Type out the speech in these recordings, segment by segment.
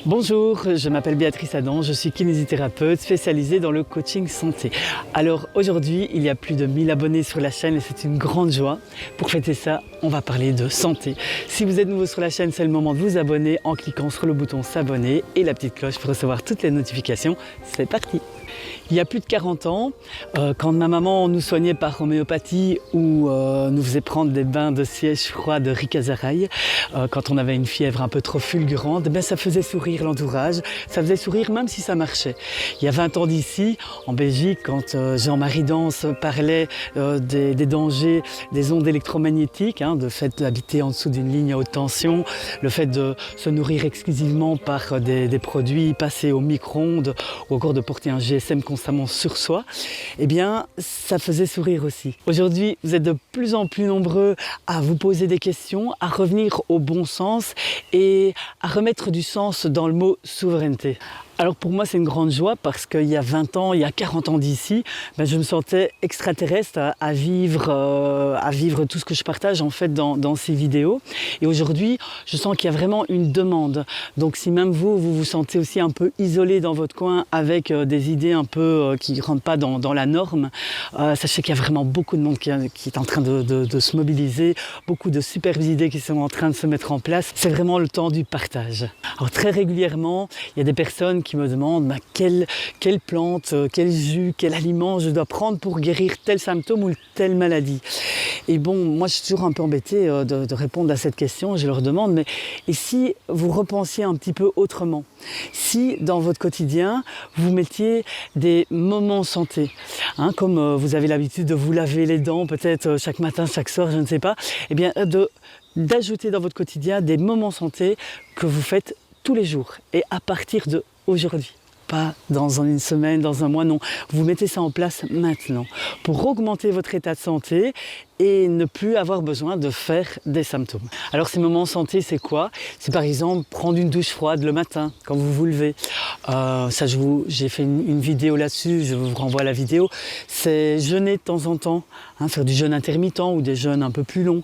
Bonjour, je m'appelle Béatrice Adam, je suis kinésithérapeute spécialisée dans le coaching santé. Alors aujourd'hui, il y a plus de 1000 abonnés sur la chaîne et c'est une grande joie. Pour fêter ça, on va parler de santé. Si vous êtes nouveau sur la chaîne, c'est le moment de vous abonner en cliquant sur le bouton s'abonner et la petite cloche pour recevoir toutes les notifications. C'est parti! Il y a plus de 40 ans, quand ma maman nous soignait par homéopathie ou nous faisait prendre des bains de siège froid de Ricazaraï, quand on avait une fièvre un peu trop fulgurante, ben ça faisait sourire l'entourage, ça faisait sourire même si ça marchait. Il y a 20 ans d'ici, en Belgique, quand Jean-Marie Danse parlait des dangers des ondes électromagnétiques, le fait d'habiter en dessous d'une ligne à haute tension, le fait de se nourrir exclusivement par des produits passés au micro-ondes ou encore de porter un GSM constamment sur soi, eh bien ça faisait sourire aussi. Aujourd'hui, vous êtes de plus en plus nombreux à vous poser des questions, à revenir au bon sens et à remettre du sens dans le mot souveraineté. Alors pour moi c'est une grande joie parce qu'il y a 20 ans, il y a 40 ans d'ici, je me sentais extraterrestre à vivre tout ce que je partage en fait dans ces vidéos. Et aujourd'hui je sens qu'il y a vraiment une demande. Donc si même vous vous sentez aussi un peu isolé dans votre coin avec des idées un peu qui ne rentrent pas dans la norme, sachez qu'il y a vraiment beaucoup de monde qui est en train de se mobiliser, beaucoup de superbes idées qui sont en train de se mettre en place. C'est vraiment le temps du partage. Alors très régulièrement, il y a des personnes qui me demandent quelle plante, quel jus, quel aliment je dois prendre pour guérir tel symptôme ou telle maladie. Et bon, moi je suis toujours un peu embêtée de répondre à cette question. Je leur demande, mais et si vous repensiez un petit peu autrement? Si dans votre quotidien, vous mettiez des moments santé, comme vous avez l'habitude de vous laver les dents peut-être chaque matin, chaque soir, je ne sais pas, eh bien d'ajouter dans votre quotidien des moments santé que vous faites tous les jours et à partir de aujourd'hui. Pas dans une semaine, dans un mois, non. Vous mettez ça en place maintenant pour augmenter votre état de santé et ne plus avoir besoin de faire des symptômes. Alors ces moments santé, c'est quoi? C'est par exemple prendre une douche froide le matin quand vous vous levez. J'ai fait une vidéo là-dessus, je vous renvoie à la vidéo. C'est jeûner de temps en temps, faire du jeûne intermittent ou des jeûnes un peu plus longs.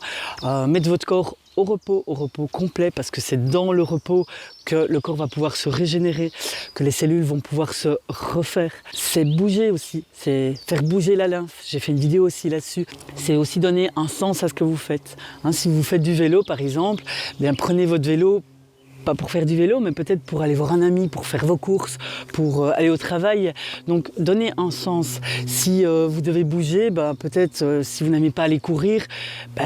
Mettre votre corps au repos complet, parce que c'est dans le repos que le corps va pouvoir se régénérer, que les cellules vont pouvoir se refaire. C'est bouger aussi, c'est faire bouger la lymphe. J'ai fait une vidéo aussi là-dessus. C'est aussi donner un sens à ce que vous faites. Si vous faites du vélo par exemple, prenez votre vélo, pas pour faire du vélo, mais peut-être pour aller voir un ami, pour faire vos courses, pour aller au travail. Donc, donnez un sens. Si vous devez bouger, peut-être si vous n'aimez pas aller courir,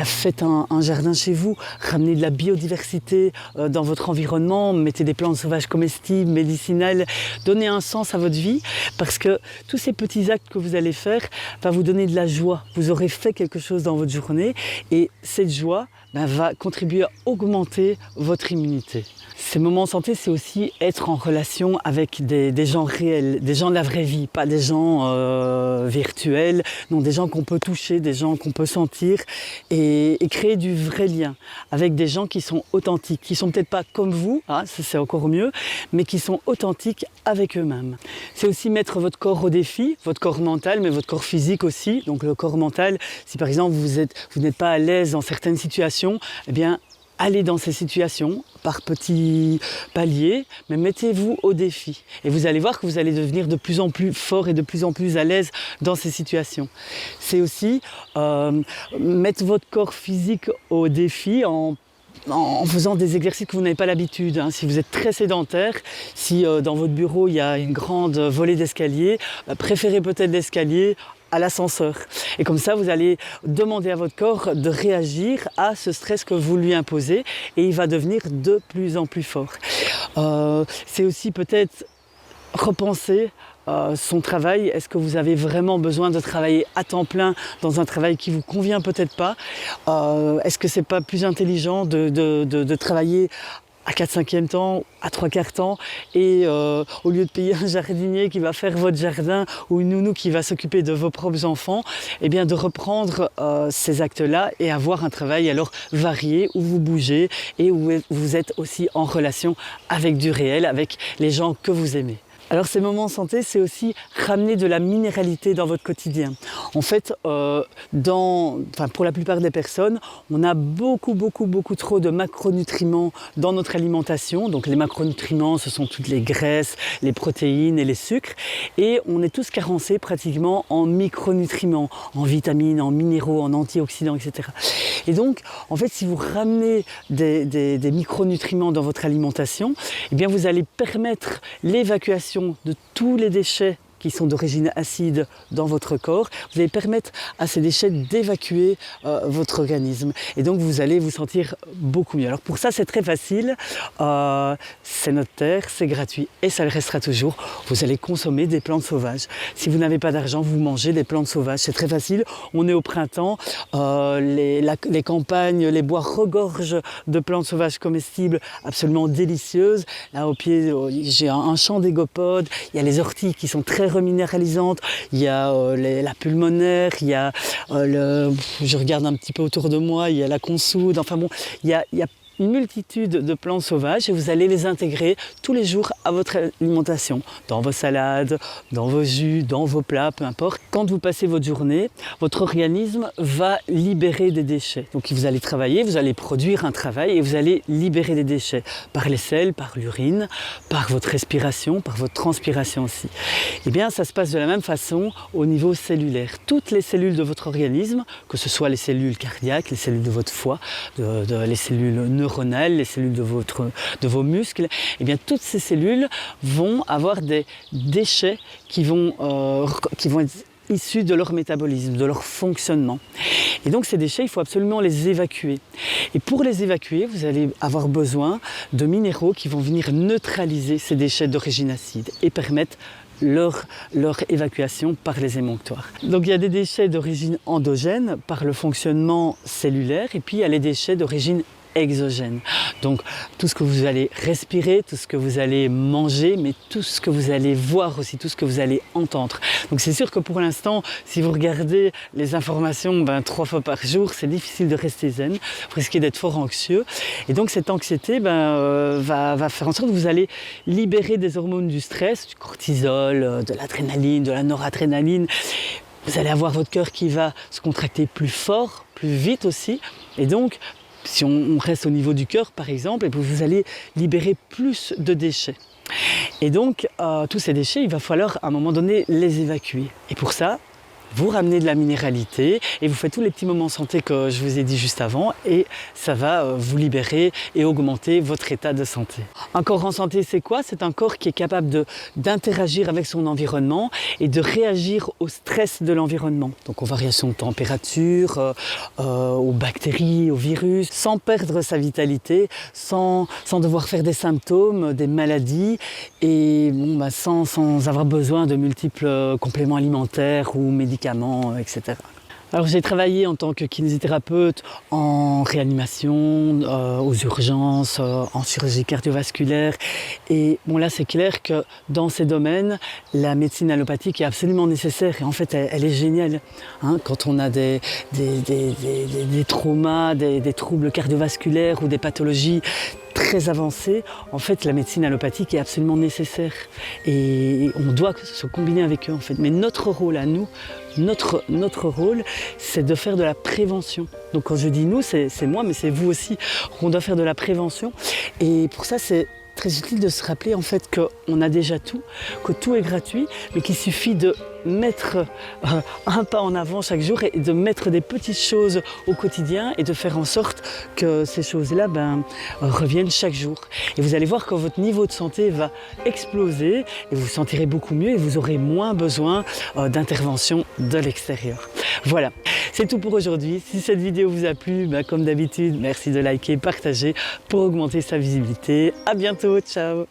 faites un jardin chez vous, ramenez de la biodiversité dans votre environnement, mettez des plantes sauvages comestibles, médicinales, donnez un sens à votre vie, parce que tous ces petits actes que vous allez faire va vous donner de la joie. Vous aurez fait quelque chose dans votre journée et cette joie va contribuer à augmenter votre immunité. Ces moments santé, c'est aussi être en relation avec des gens réels, des gens de la vraie vie, pas des gens virtuels, non, des gens qu'on peut toucher, des gens qu'on peut sentir et créer du vrai lien avec des gens qui sont authentiques, qui sont peut-être pas comme vous, ça c'est encore mieux, mais qui sont authentiques avec eux-mêmes. C'est aussi mettre votre corps au défi, votre corps mental, mais votre corps physique aussi. Donc le corps mental, si par exemple vous n'êtes pas à l'aise dans certaines situations, eh bien allez dans ces situations par petits paliers, mais mettez-vous au défi. Et vous allez voir que vous allez devenir de plus en plus fort et de plus en plus à l'aise dans ces situations. C'est aussi mettre votre corps physique au défi en faisant des exercices que vous n'avez pas l'habitude. Si vous êtes très sédentaire, si dans votre bureau il y a une grande volée d'escalier, préférez peut-être l'escalier à l'ascenseur. Et comme ça, vous allez demander à votre corps de réagir à ce stress que vous lui imposez et il va devenir de plus en plus fort. C'est aussi peut-être repenser son travail. Est-ce que vous avez vraiment besoin de travailler à temps plein dans un travail qui vous convient peut-être pas? Est-ce que c'est pas plus intelligent de travailler à 4/5e temps, à 3/4 temps, et au lieu de payer un jardinier qui va faire votre jardin ou une nounou qui va s'occuper de vos propres enfants, eh bien de reprendre ces actes-là et avoir un travail alors varié où vous bougez et où vous êtes aussi en relation avec du réel, avec les gens que vous aimez. Alors ces moments santé, c'est aussi ramener de la minéralité dans votre quotidien. En fait, pour la plupart des personnes, on a beaucoup trop de macronutriments dans notre alimentation. Donc les macronutriments, ce sont toutes les graisses, les protéines et les sucres. Et on est tous carencés pratiquement en micronutriments, en vitamines, en minéraux, en antioxydants, etc. Et donc, en fait, si vous ramenez des micronutriments dans votre alimentation, eh bien vous allez permettre l'évacuation de tous les déchets qui sont d'origine acide dans votre corps. Vous allez permettre à ces déchets d'évacuer votre organisme. Et donc vous allez vous sentir beaucoup mieux. Alors pour ça, c'est très facile. C'est notre terre, c'est gratuit et ça le restera toujours. Vous allez consommer des plantes sauvages. Si vous n'avez pas d'argent, vous mangez des plantes sauvages. C'est très facile. On est au printemps. Les campagnes, les bois regorgent de plantes sauvages comestibles absolument délicieuses. Là au pied, j'ai un champ d'égopodes. Il y a les orties qui sont très reminéralisantes, il y a la pulmonaire, il y a je regarde un petit peu autour de moi, il y a la consoude, enfin bon, il y a une multitude de plantes sauvages et vous allez les intégrer tous les jours à votre alimentation, dans vos salades, dans vos jus, dans vos plats, peu importe. Quand vous passez votre journée, votre organisme va libérer des déchets. Donc vous allez travailler, vous allez produire un travail et vous allez libérer des déchets par les selles, par l'urine, par votre respiration, par votre transpiration aussi. Et bien ça se passe de la même façon au niveau cellulaire. Toutes les cellules de votre organisme, que ce soit les cellules cardiaques, les cellules de votre foie, les cellules neuronales, les cellules de vos muscles, et bien toutes ces cellules vont avoir des déchets qui vont être issus de leur métabolisme, de leur fonctionnement. Et donc ces déchets, il faut absolument les évacuer. Et pour les évacuer, vous allez avoir besoin de minéraux qui vont venir neutraliser ces déchets d'origine acide et permettre leur évacuation par les émonctoires. Donc il y a des déchets d'origine endogène par le fonctionnement cellulaire et puis il y a les déchets d'origine exogène. Donc tout ce que vous allez respirer, tout ce que vous allez manger, mais tout ce que vous allez voir aussi, tout ce que vous allez entendre. Donc c'est sûr que pour l'instant, si vous regardez les informations 3 fois par jour, c'est difficile de rester zen, vous risquez d'être fort anxieux. Et donc cette anxiété va faire en sorte que vous allez libérer des hormones du stress, du cortisol, de l'adrénaline, de la noradrénaline. Vous allez avoir votre cœur qui va se contracter plus fort, plus vite aussi. Et donc, si on reste au niveau du cœur, par exemple, vous allez libérer plus de déchets. Et donc, tous ces déchets, il va falloir à un moment donné les évacuer. Et pour ça, vous ramenez de la minéralité et vous faites tous les petits moments santé que je vous ai dit juste avant et ça va vous libérer et augmenter votre état de santé. Un corps en santé, c'est quoi? C'est un corps qui est capable d'interagir avec son environnement et de réagir au stress de l'environnement. Donc aux variations de température, aux bactéries, aux virus, sans perdre sa vitalité, sans devoir faire des symptômes, des maladies et sans avoir besoin de multiples compléments alimentaires ou médicaments, etc. Alors j'ai travaillé en tant que kinésithérapeute en réanimation, aux urgences, en chirurgie cardiovasculaire et bon là c'est clair que dans ces domaines la médecine allopathique est absolument nécessaire et en fait elle est géniale. Quand on a des traumas, des troubles cardiovasculaires ou des pathologies très avancées, en fait la médecine allopathique est absolument nécessaire et on doit se combiner avec eux en fait. Mais notre rôle à nous, notre rôle, c'est de faire de la prévention. Donc quand je dis nous, c'est moi, mais c'est vous aussi. On doit faire de la prévention et pour ça c'est très utile de se rappeler en fait qu'on a déjà tout, que tout est gratuit, mais qu'il suffit de mettre un pas en avant chaque jour et de mettre des petites choses au quotidien et de faire en sorte que ces choses-là reviennent chaque jour. Et vous allez voir que votre niveau de santé va exploser et vous vous sentirez beaucoup mieux et vous aurez moins besoin d'intervention de l'extérieur. Voilà, c'est tout pour aujourd'hui. Si cette vidéo vous a plu, comme d'habitude, merci de liker, partager pour augmenter sa visibilité. À bientôt, ciao!